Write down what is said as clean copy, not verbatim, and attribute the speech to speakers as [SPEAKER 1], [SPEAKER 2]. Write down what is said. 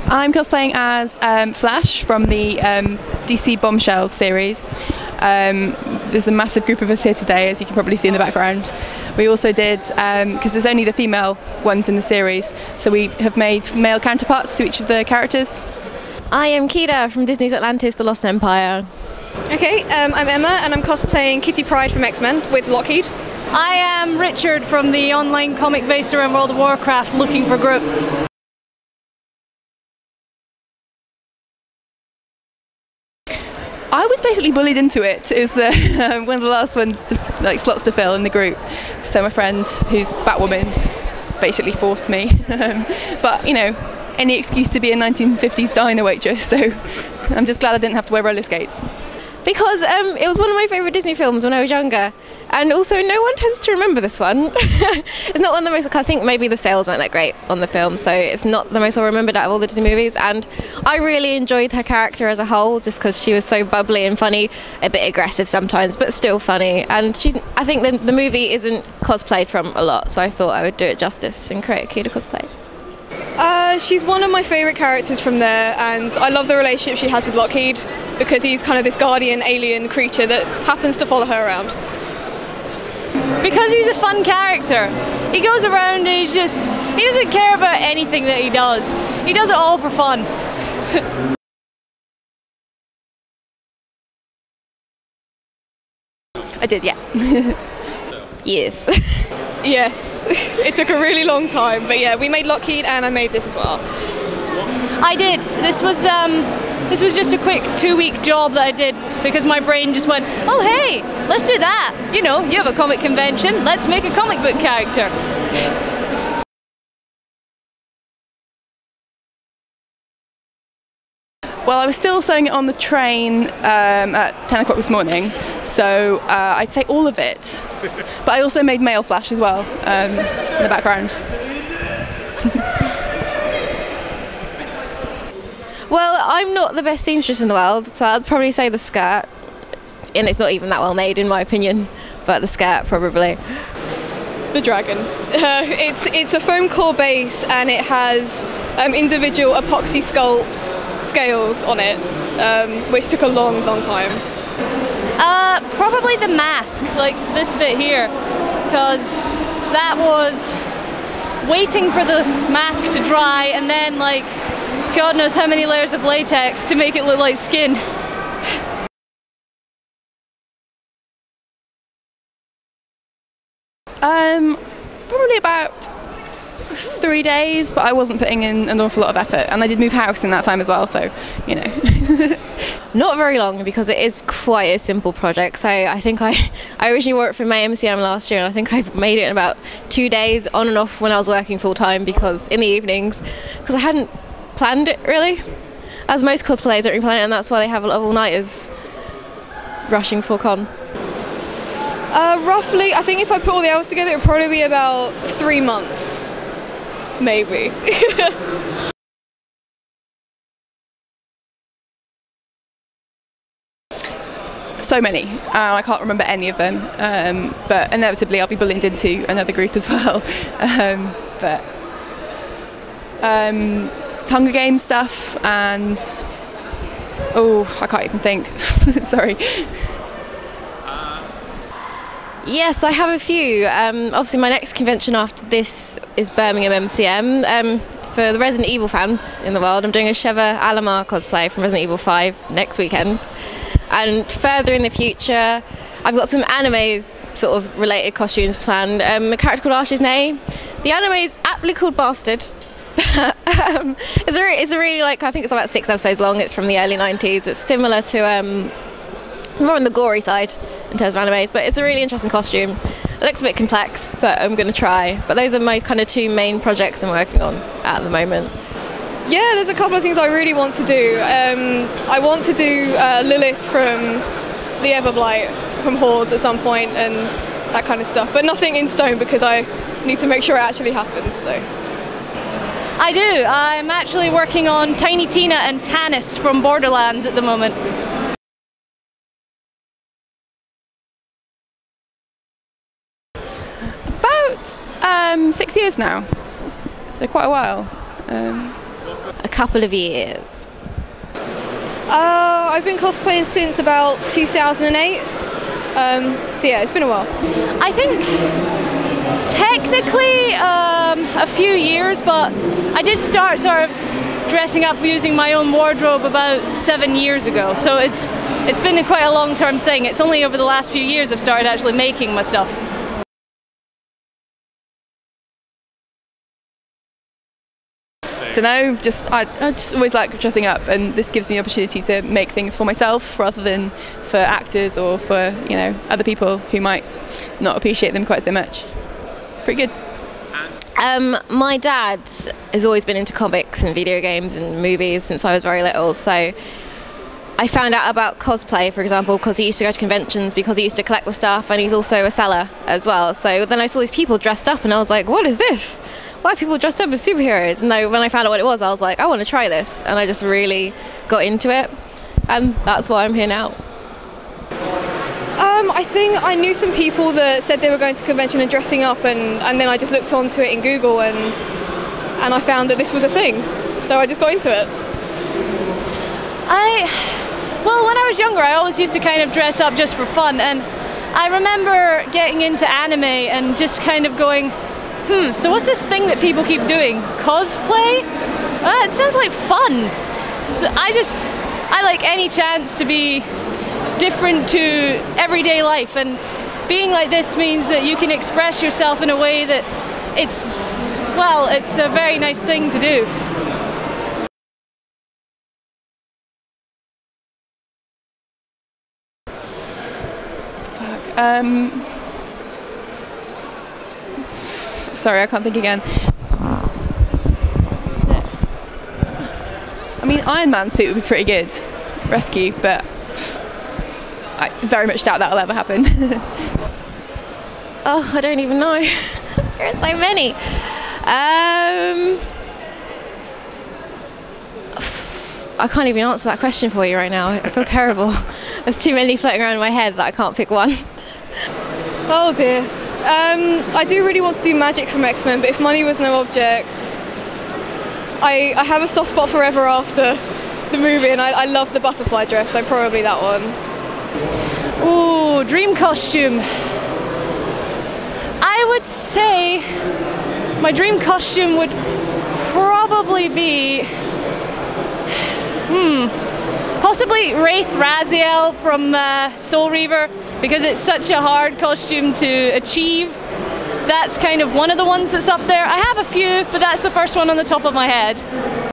[SPEAKER 1] I'm cosplaying as Flash from the DC Bombshell series. There's a massive group of us here today, as you can probably see in the background. We also did, because there's only the female ones in the series, so we have made male counterparts to each of the characters.
[SPEAKER 2] I am Kida from Disney's Atlantis, The Lost Empire.
[SPEAKER 3] Okay, I'm Emma and I'm cosplaying Kitty Pryde from X-Men with Lockheed.
[SPEAKER 4] I am Richard from the online comic based around World of Warcraft, Looking for Group.
[SPEAKER 1] I was basically bullied into it. It was one of the last ones, slots to fill in the group. So my friend, who's Batwoman, basically forced me. But you know, any excuse to be a 1950s diner waitress. So I'm just glad I didn't have to wear roller skates.
[SPEAKER 2] Because it was one of my favourite Disney films when I was younger, and also no one tends to remember this one. It's not one of the most, I think maybe the sales weren't that great on the film, so it's not the most well remembered out of all the Disney movies, and I really enjoyed her character as a whole, just because she was so bubbly and funny, a bit aggressive sometimes, but still funny, and I think the movie isn't cosplayed from a lot, so I thought I would do it justice and create a Kida cosplay.
[SPEAKER 3] She's one of my favourite characters from there, and I love the relationship she has with Lockheed, because he's kind of this guardian alien creature that happens to follow her around.
[SPEAKER 4] Because he's a fun character. He goes around and he doesn't care about anything that he does. He does it all for fun.
[SPEAKER 1] I did, yeah.
[SPEAKER 2] Yes.
[SPEAKER 3] Yes, it took a really long time, but yeah, we made Lockheed and I made this as well.
[SPEAKER 4] I did. This was just a quick 2-week job that I did because my brain just went, oh hey, let's do that. You know, you have a comic convention, let's make a comic book character.
[SPEAKER 1] Well, I was still sewing it on the train at 10 o'clock this morning, so I'd say all of it. But I also made male Flash as well in the background.
[SPEAKER 2] Well, I'm not the best seamstress in the world, so I'd probably say the skirt, and it's not even that well made in my opinion, but the skirt probably.
[SPEAKER 3] The dragon. It's a foam core base and it has individual epoxy sculpt scales on it, which took a long time.
[SPEAKER 4] Probably the mask, like this bit here, because that was waiting for the mask to dry and then like God knows how many layers of latex to make it look like skin.
[SPEAKER 1] Probably about 3 days, but I wasn't putting in an awful lot of effort, and I did move house in that time as well, so you know.
[SPEAKER 2] Not very long, because it is quite a simple project. So I think I originally worked for my MCM last year, and I think I made it in about 2 days on and off when I was working full time, because in the evenings, because I hadn't planned it really, as most cosplayers don't really plan it, and that's why they have a lot of all-nighters rushing for con.
[SPEAKER 3] Roughly, I think if I put all the hours together, it would probably be about 3 months, maybe.
[SPEAKER 1] So many. I can't remember any of them, but inevitably I'll be bullied into another group as well. Hunger Games stuff, and oh, I can't even think. Sorry.
[SPEAKER 2] Yes, I have a few. Obviously my next convention after this is Birmingham MCM. For the Resident Evil fans in the world, I'm doing a Sheva Alamar cosplay from Resident Evil 5 next weekend. And further in the future, I've got some anime sort of related costumes planned. A character called Ash's name. The anime is aptly called Bastard. It's a really, like, I think it's about 6 episodes long. It's from the early 90s. It's similar to, it's more on the gory side in terms of animes, but it's a really interesting costume. It looks a bit complex, but I'm going to try. But those are my kind of 2 main projects I'm working on at the moment.
[SPEAKER 3] Yeah, there's a couple of things I really want to do. I want to do Lilith from the Everblight from Horde at some point and that kind of stuff, but nothing in stone because I need to make sure it actually happens. So.
[SPEAKER 4] I do. I'm actually working on Tiny Tina and Tannis from Borderlands at the moment.
[SPEAKER 1] About 6 years now, so quite a while.
[SPEAKER 2] a couple of years?
[SPEAKER 3] I've been cosplaying since about 2008. So yeah, it's been a while.
[SPEAKER 4] I think technically a few years, but I did start sort of dressing up using my own wardrobe about 7 years ago. So it's been quite a long-term thing. It's only over the last few years I've started actually making my stuff.
[SPEAKER 1] Don't know, I just always like dressing up, and this gives me the opportunity to make things for myself rather than for actors or for, you know, other people who might not appreciate them quite so much. It's pretty good.
[SPEAKER 2] My dad has always been into comics and video games and movies since I was very little, so I found out about cosplay, for example, because he used to go to conventions, because he used to collect the stuff, and he's also a seller as well. So then I saw these people dressed up and I was like, what is this? Why are people dressed up as superheroes? And when I found out what it was, I was like, I want to try this. And I just really got into it. And that's why I'm here now.
[SPEAKER 3] I think I knew some people that said they were going to convention and dressing up, and then I just looked onto it in Google and I found that this was a thing. So I just got into it.
[SPEAKER 4] Well, when I was younger, I always used to kind of dress up just for fun. And I remember getting into anime and just kind of going, so what's this thing that people keep doing? Cosplay? It sounds like fun. So I like any chance to be different to everyday life, and being like this means that you can express yourself in a way that it's a very nice thing to do.
[SPEAKER 1] Sorry, I can't think again. I mean, Iron Man suit would be pretty good, rescue, but I very much doubt that'll ever happen.
[SPEAKER 2] Oh, I don't even know. There are so many. I can't even answer that question for you right now. I feel terrible. There's too many floating around in my head that I can't pick one.
[SPEAKER 3] Oh dear. I do really want to do magic from X-Men, but if money was no object, I have a soft spot for Ever After, the movie, and I love the butterfly dress, so probably that one.
[SPEAKER 4] Ooh, dream costume. I would say my dream costume would probably be possibly Wraith Raziel from Soul Reaver, because it's such a hard costume to achieve. That's kind of one of the ones that's up there. I have a few, but that's the first one on the top of my head.